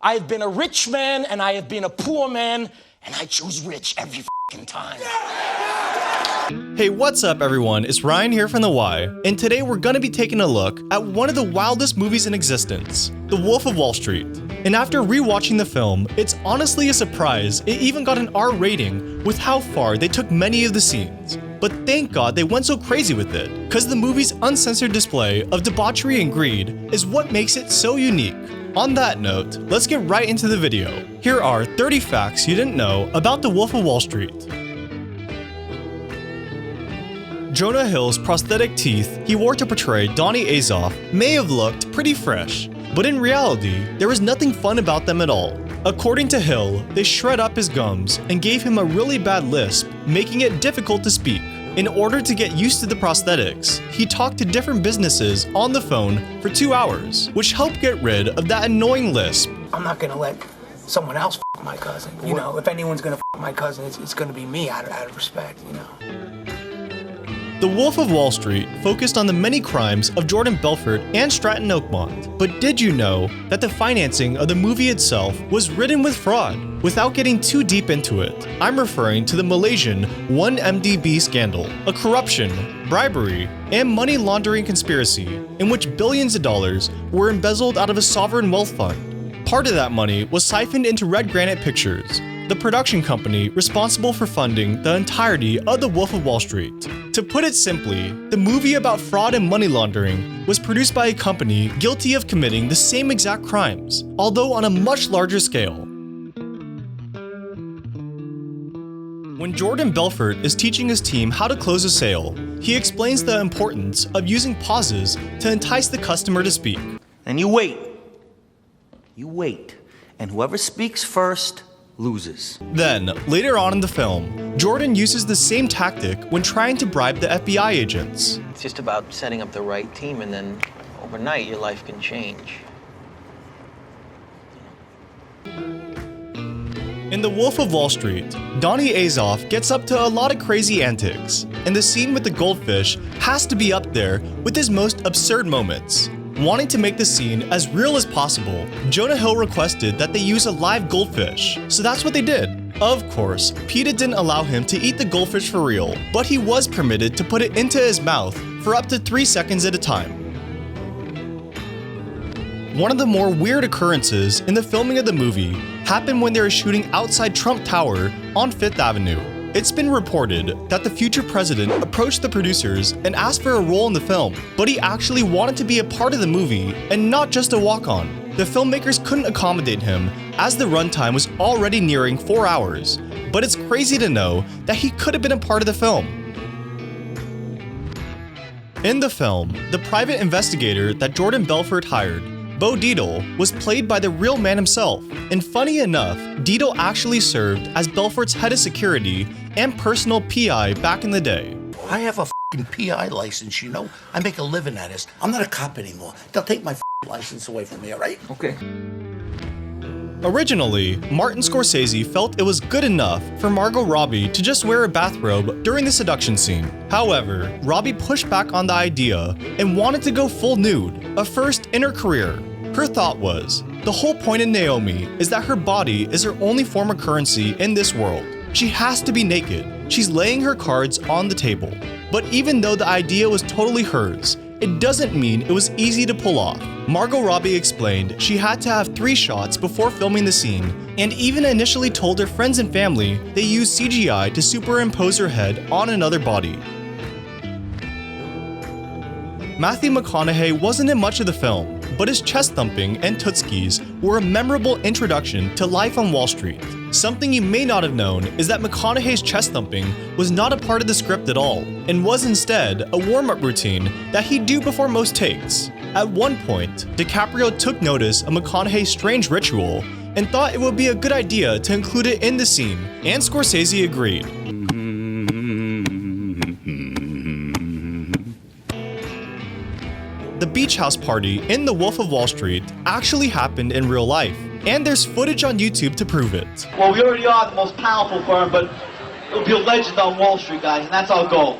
I have been a rich man and I have been a poor man, and I choose rich every fucking time. Hey, what's up everyone? It's Ryan here from The Y, and today we're gonna be taking a look at one of the wildest movies in existence, The Wolf of Wall Street. And after rewatching the film, it's honestly a surprise it even got an R rating with how far they took many of the scenes. But thank God they went so crazy with it, cause the movie's uncensored display of debauchery and greed is what makes it so unique. On that note, let's get right into the video. Here are 30 facts you didn't know about The Wolf of Wall Street. Jonah Hill's prosthetic teeth he wore to portray Donnie Azoff may have looked pretty fresh, but in reality, there was nothing fun about them at all. According to Hill, they shred up his gums and gave him a really bad lisp, making it difficult to speak. In order to get used to the prosthetics, he talked to different businesses on the phone for 2 hours, which helped get rid of that annoying lisp. I'm not gonna let someone else f my cousin. You know, if anyone's gonna f my cousin, it's gonna be me out of respect, you know. The Wolf of Wall Street focused on the many crimes of Jordan Belfort and Stratton Oakmont. But did you know that the financing of the movie itself was ridden with fraud? Without getting too deep into it, I'm referring to the Malaysian 1MDB scandal, a corruption, bribery, and money laundering conspiracy in which billions of dollars were embezzled out of a sovereign wealth fund. Part of that money was siphoned into Red Granite Pictures, the production company responsible for funding the entirety of The Wolf of Wall Street. To put it simply, the movie about fraud and money laundering was produced by a company guilty of committing the same exact crimes, although on a much larger scale. When Jordan Belfort is teaching his team how to close a sale, he explains the importance of using pauses to entice the customer to speak. And you wait. You wait. And whoever speaks first loses. Then, later on in the film, Jordan uses the same tactic when trying to bribe the FBI agents. It's just about setting up the right team, and then overnight your life can change. In The Wolf of Wall Street, Donnie Azoff gets up to a lot of crazy antics, and the scene with the goldfish has to be up there with his most absurd moments. Wanting to make the scene as real as possible, Jonah Hill requested that they use a live goldfish, so that's what they did. Of course, PETA didn't allow him to eat the goldfish for real, but he was permitted to put it into his mouth for up to 3 seconds at a time. One of the more weird occurrences in the filming of the movie happened when they were shooting outside Trump Tower on 5th Avenue. It's been reported that the future president approached the producers and asked for a role in the film, but he actually wanted to be a part of the movie and not just a walk-on. The filmmakers couldn't accommodate him as the runtime was already nearing 4 hours, but it's crazy to know that he could have been a part of the film. In the film, the private investigator that Jordan Belfort hired, Bo Dietl, was played by the real man himself, and funny enough, Dietl actually served as Belfort's head of security and personal PI back in the day. I have a f***ing PI license, you know? I make a living at this. I'm not a cop anymore. They'll take my f***ing license away from me, all right? Okay. Originally, Martin Scorsese felt it was good enough for Margot Robbie to just wear a bathrobe during the seduction scene. However, Robbie pushed back on the idea and wanted to go full nude, a first in her career. Her thought was, the whole point in Naomi is that her body is her only form of currency in this world. She has to be naked. She's laying her cards on the table. But even though the idea was totally hers, it doesn't mean it was easy to pull off. Margot Robbie explained she had to have 3 shots before filming the scene, and even initially told her friends and family they used CGI to superimpose her head on another body. Matthew McConaughey wasn't in much of the film, but his chest thumping and tootskies were a memorable introduction to life on Wall Street. Something you may not have known is that McConaughey's chest thumping was not a part of the script at all, and was instead a warm-up routine that he'd do before most takes. At one point, DiCaprio took notice of McConaughey's strange ritual and thought it would be a good idea to include it in the scene, and Scorsese agreed. The beach house party in The Wolf of Wall Street actually happened in real life, and there's footage on YouTube to prove it. Well, we already are the most powerful firm, but it'll be a legend on Wall Street, guys, and that's our goal.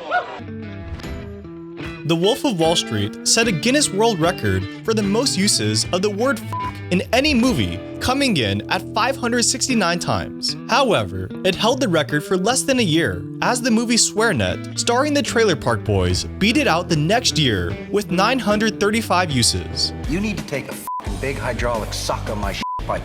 The Wolf of Wall Street set a Guinness World Record for the most uses of the word f in any movie, coming in at 569 times. However, it held the record for less than a year, as the movie SwearNet, starring the Trailer Park Boys, beat it out the next year with 935 uses. You need to take a big hydraulic sock on my pipe.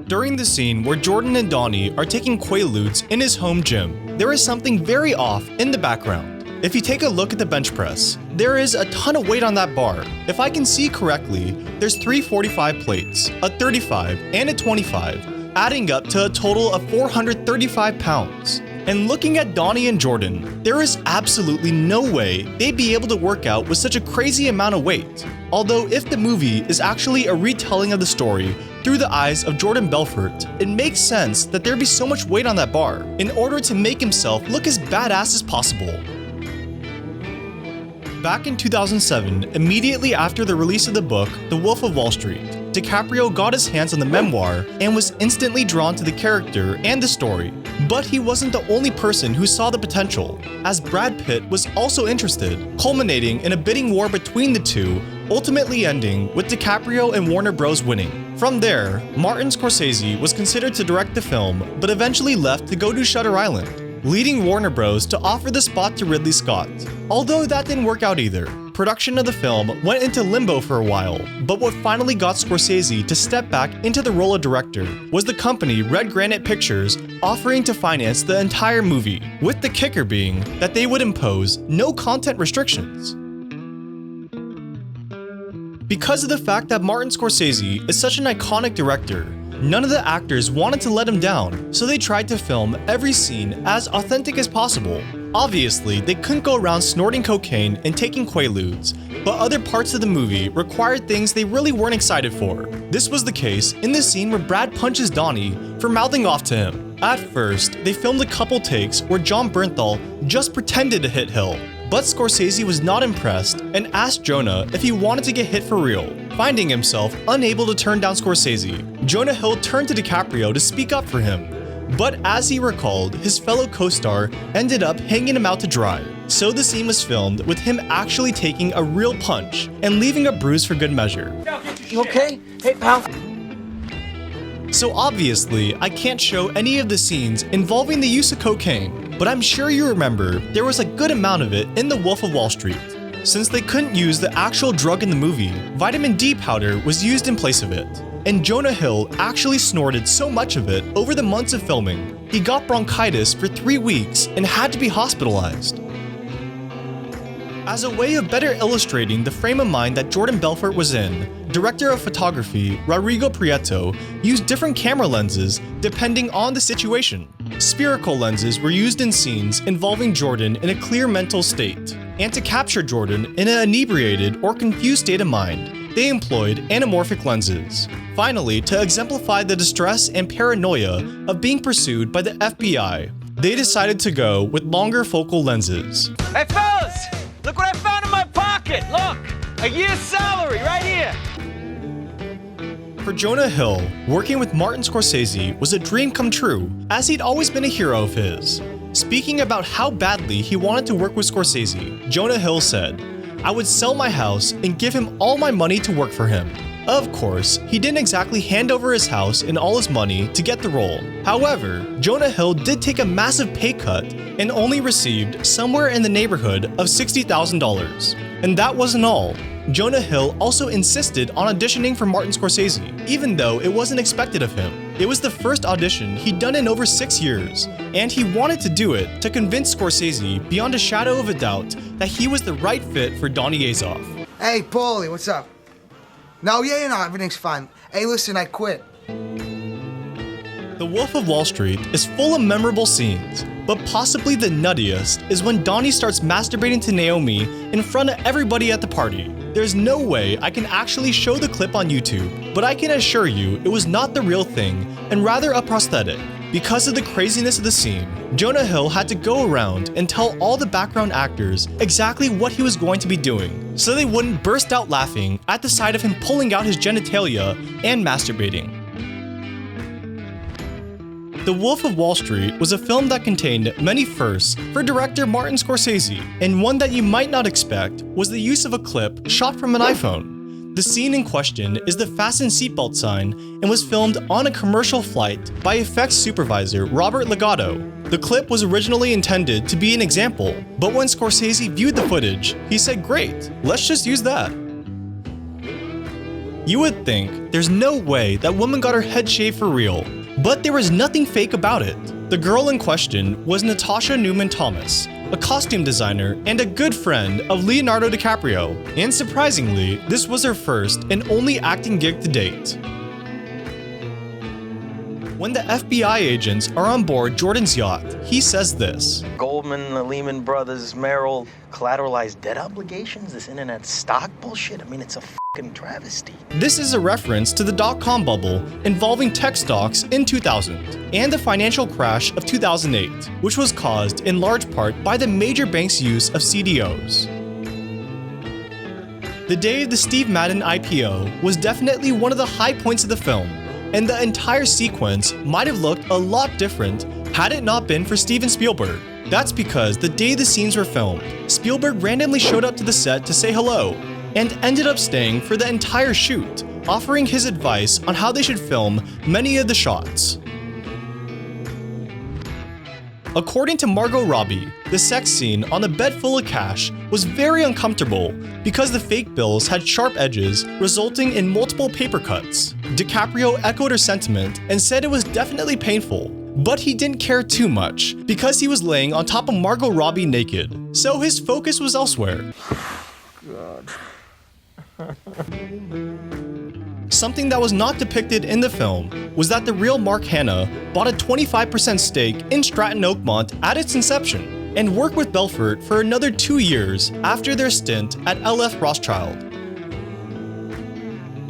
During the scene where Jordan and Donnie are taking Quaaludes in his home gym, there is something very off in the background. If you take a look at the bench press, there is a ton of weight on that bar. If I can see correctly, there's 3 45 plates, a 35, and a 25, adding up to a total of 435 pounds. And looking at Donnie and Jordan, there is absolutely no way they'd be able to work out with such a crazy amount of weight. Although if the movie is actually a retelling of the story through the eyes of Jordan Belfort, it makes sense that there'd be so much weight on that bar in order to make himself look as badass as possible. Back in 2007, immediately after the release of the book, The Wolf of Wall Street, DiCaprio got his hands on the memoir and was instantly drawn to the character and the story. But he wasn't the only person who saw the potential, as Brad Pitt was also interested, culminating in a bidding war between the two, ultimately ending with DiCaprio and Warner Bros. Winning. From there, Martin Scorsese was considered to direct the film, but eventually left to go to Shutter Island, leading Warner Bros. To offer the spot to Ridley Scott. Although that didn't work out either. Production of the film went into limbo for a while, but what finally got Scorsese to step back into the role of director was the company Red Granite Pictures offering to finance the entire movie, with the kicker being that they would impose no content restrictions. Because of the fact that Martin Scorsese is such an iconic director, none of the actors wanted to let him down, so they tried to film every scene as authentic as possible. Obviously, they couldn't go around snorting cocaine and taking Quaaludes, but other parts of the movie required things they really weren't excited for. This was the case in the scene where Brad punches Donnie for mouthing off to him. At first, they filmed a couple takes where John Bernthal just pretended to hit Hill, but Scorsese was not impressed and asked Jonah if he wanted to get hit for real. Finding himself unable to turn down Scorsese, Jonah Hill turned to DiCaprio to speak up for him. But as he recalled, his fellow co-star ended up hanging him out to dry. So the scene was filmed with him actually taking a real punch and leaving a bruise for good measure. You okay? Hey, pal. So obviously, I can't show any of the scenes involving the use of cocaine, but I'm sure you remember there was a good amount of it in The Wolf of Wall Street. Since they couldn't use the actual drug in the movie, vitamin D powder was used in place of it. And Jonah Hill actually snorted so much of it over the months of filming, he got bronchitis for 3 weeks and had to be hospitalized. As a way of better illustrating the frame of mind that Jordan Belfort was in, director of photography Rodrigo Prieto used different camera lenses depending on the situation. Spherical lenses were used in scenes involving Jordan in a clear mental state, and to capture Jordan in an inebriated or confused state of mind, they employed anamorphic lenses. Finally, to exemplify the distress and paranoia of being pursued by the FBI, they decided to go with longer focal lenses. Hey fellas, look what I found in my pocket. Look, a year's salary right here. For Jonah Hill, working with Martin Scorsese was a dream come true, as he'd always been a hero of his. Speaking about how badly he wanted to work with Scorsese, Jonah Hill said, "I would sell my house and give him all my money to work for him." Of course, he didn't exactly hand over his house and all his money to get the role. However, Jonah Hill did take a massive pay cut and only received somewhere in the neighborhood of $60,000. And that wasn't all. Jonah Hill also insisted on auditioning for Martin Scorsese, even though it wasn't expected of him. It was the first audition he'd done in over 6 years, and he wanted to do it to convince Scorsese beyond a shadow of a doubt that he was the right fit for Donnie Azoff. Hey, Paulie, what's up? No, everything's fine. Hey, listen, I quit. The Wolf of Wall Street is full of memorable scenes, but possibly the nuttiest is when Donnie starts masturbating to Naomi in front of everybody at the party. There's no way I can actually show the clip on YouTube, but I can assure you it was not the real thing and rather a prosthetic. Because of the craziness of the scene, Jonah Hill had to go around and tell all the background actors exactly what he was going to be doing, so they wouldn't burst out laughing at the sight of him pulling out his genitalia and masturbating. The Wolf of Wall Street was a film that contained many firsts for director Martin Scorsese, and one that you might not expect was the use of a clip shot from an iPhone. The scene in question is the fasten seatbelt sign and was filmed on a commercial flight by effects supervisor Robert Legato. The clip was originally intended to be an example, but when Scorsese viewed the footage, he said, "Great, let's just use that." You would think there's no way that woman got her head shaved for real, but there was nothing fake about it. The girl in question was Natasha Newman Thomas, a costume designer and a good friend of Leonardo DiCaprio, and surprisingly, this was her first and only acting gig to date. When the FBI agents are on board Jordan's yacht, he says this: Goldman, the Lehman Brothers, Merrill, collateralized debt obligations, this internet stock bullshit. I mean, it's a fucking travesty. This is a reference to the dot-com bubble involving tech stocks in 2000 and the financial crash of 2008, which was caused in large part by the major banks' use of CDOs. The day of the Steve Madden IPO was definitely one of the high points of the film, and the entire sequence might have looked a lot different had it not been for Steven Spielberg. That's because the day the scenes were filmed, Spielberg randomly showed up to the set to say hello, and ended up staying for the entire shoot, offering his advice on how they should film many of the shots. According to Margot Robbie, the sex scene on the bed full of cash was very uncomfortable because the fake bills had sharp edges, resulting in multiple paper cuts. DiCaprio echoed her sentiment and said it was definitely painful, but he didn't care too much because he was laying on top of Margot Robbie naked, so his focus was elsewhere. God. Something that was not depicted in the film was that the real Mark Hanna bought a 25% stake in Stratton Oakmont at its inception and worked with Belfort for another 2 years after their stint at LF Rothschild.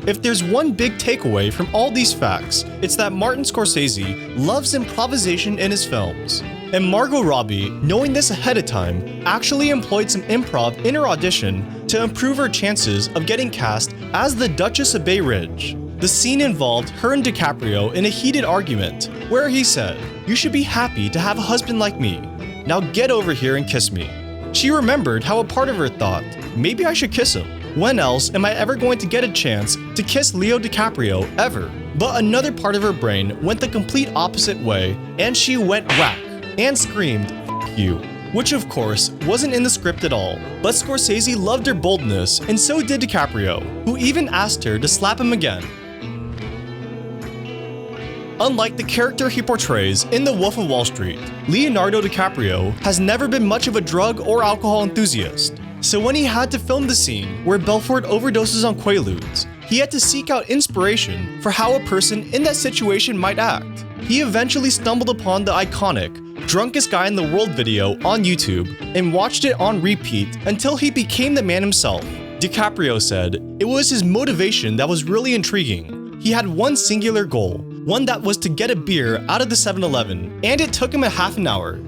If there's one big takeaway from all these facts, it's that Martin Scorsese loves improvisation in his films. And Margot Robbie, knowing this ahead of time, actually employed some improv in her audition to improve her chances of getting cast as the Duchess of Bay Ridge. The scene involved her and DiCaprio in a heated argument, where he said, "You should be happy to have a husband like me. Now get over here and kiss me." She remembered how a part of her thought, maybe I should kiss him. When else am I ever going to get a chance to kiss Leo DiCaprio ever? But another part of her brain went the complete opposite way, and she went whack and screamed, "F you," which of course wasn't in the script at all. But Scorsese loved her boldness, and so did DiCaprio, who even asked her to slap him again. Unlike the character he portrays in The Wolf of Wall Street, Leonardo DiCaprio has never been much of a drug or alcohol enthusiast. So when he had to film the scene where Belfort overdoses on Quaaludes, he had to seek out inspiration for how a person in that situation might act. He eventually stumbled upon the iconic "Drunkest Guy in the World" video on YouTube and watched it on repeat until he became the man himself. DiCaprio said it was his motivation that was really intriguing. He had one singular goal, one that was to get a beer out of the 7-Eleven, and it took him a half an hour.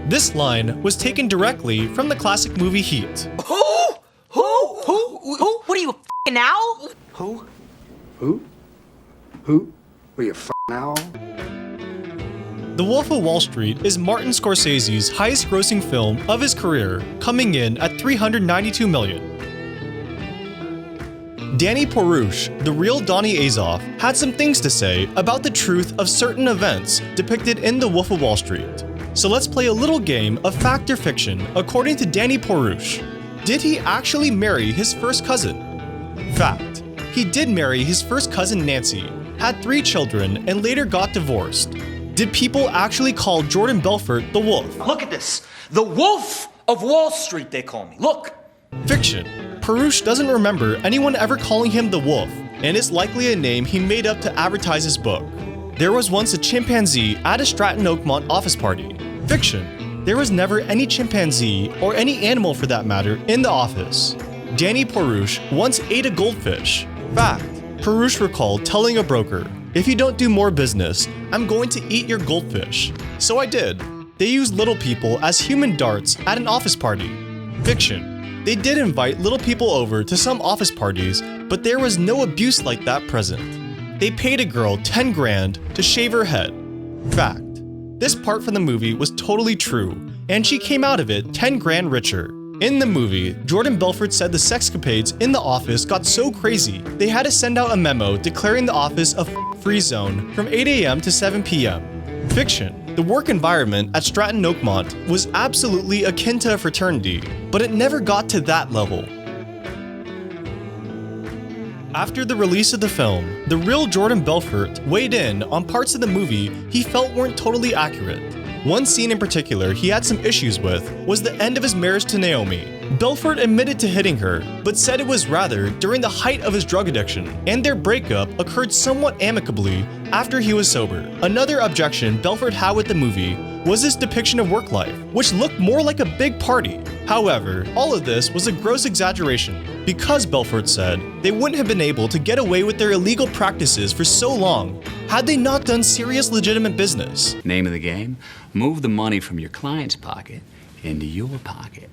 This line was taken directly from the classic movie Heat. Who? What are you, a f***ing owl? Who? Were you a f***ing owl? The Wolf of Wall Street is Martin Scorsese's highest-grossing film of his career, coming in at $392 million. Danny Perush, the real Donnie Azoff, had some things to say about the truth of certain events depicted in The Wolf of Wall Street. So let's play a little game of fact or fiction according to Danny Perush. Did he actually marry his first cousin? Fact: he did marry his first cousin Nancy, had 3 children, and later got divorced. Did people actually call Jordan Belfort the Wolf? Look at this. The Wolf of Wall Street, they call me. Look. Fiction. Perush doesn't remember anyone ever calling him the Wolf, and it's likely a name he made up to advertise his book. There was once a chimpanzee at a Stratton Oakmont office party. Fiction. There was never any chimpanzee, or any animal for that matter, in the office. Danny Perush once ate a goldfish. Fact. Perush recalled telling a broker, "If you don't do more business, I'm going to eat your goldfish." So I did. They used little people as human darts at an office party. Fiction. They did invite little people over to some office parties, but there was no abuse like that present. they paid a girl 10 grand to shave her head. Fact. This part from the movie was totally true, and she came out of it 10 grand richer. In the movie, Jordan Belfort said the sexcapades in the office got so crazy, they had to send out a memo declaring the office a free zone from 8 a.m. to 7 p.m. Fiction. The work environment at Stratton Oakmont was absolutely akin to a fraternity, but it never got to that level. After the release of the film, the real Jordan Belfort weighed in on parts of the movie he felt weren't totally accurate. One scene in particular he had some issues with was the end of his marriage to Naomi. Belfort admitted to hitting her, but said it was rather during the height of his drug addiction, and their breakup occurred somewhat amicably after he was sober. Another objection Belfort had with the movie was his depiction of work life, which looked more like a big party. However, all of this was a gross exaggeration, because Belfort said they wouldn't have been able to get away with their illegal practices for so long had they not done serious legitimate business. Name of the game? Move the money from your client's pocket into your pocket.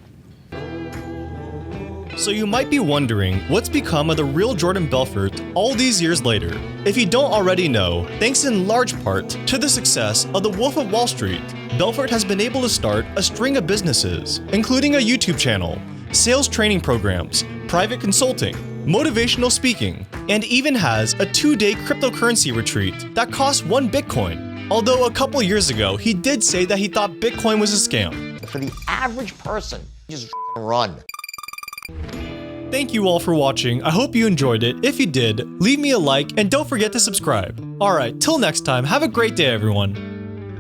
So you might be wondering what's become of the real Jordan Belfort all these years later. If you don't already know, thanks in large part to the success of The Wolf of Wall Street, Belfort has been able to start a string of businesses, including a YouTube channel, sales training programs, private consulting, motivational speaking, and even has a 2-day cryptocurrency retreat that costs 1 Bitcoin. Although a couple years ago, he did say that he thought Bitcoin was a scam. For the average person, just run. Thank you all for watching. I hope you enjoyed it. If you did, leave me a like and don't forget to subscribe. Alright, till next time, have a great day everyone.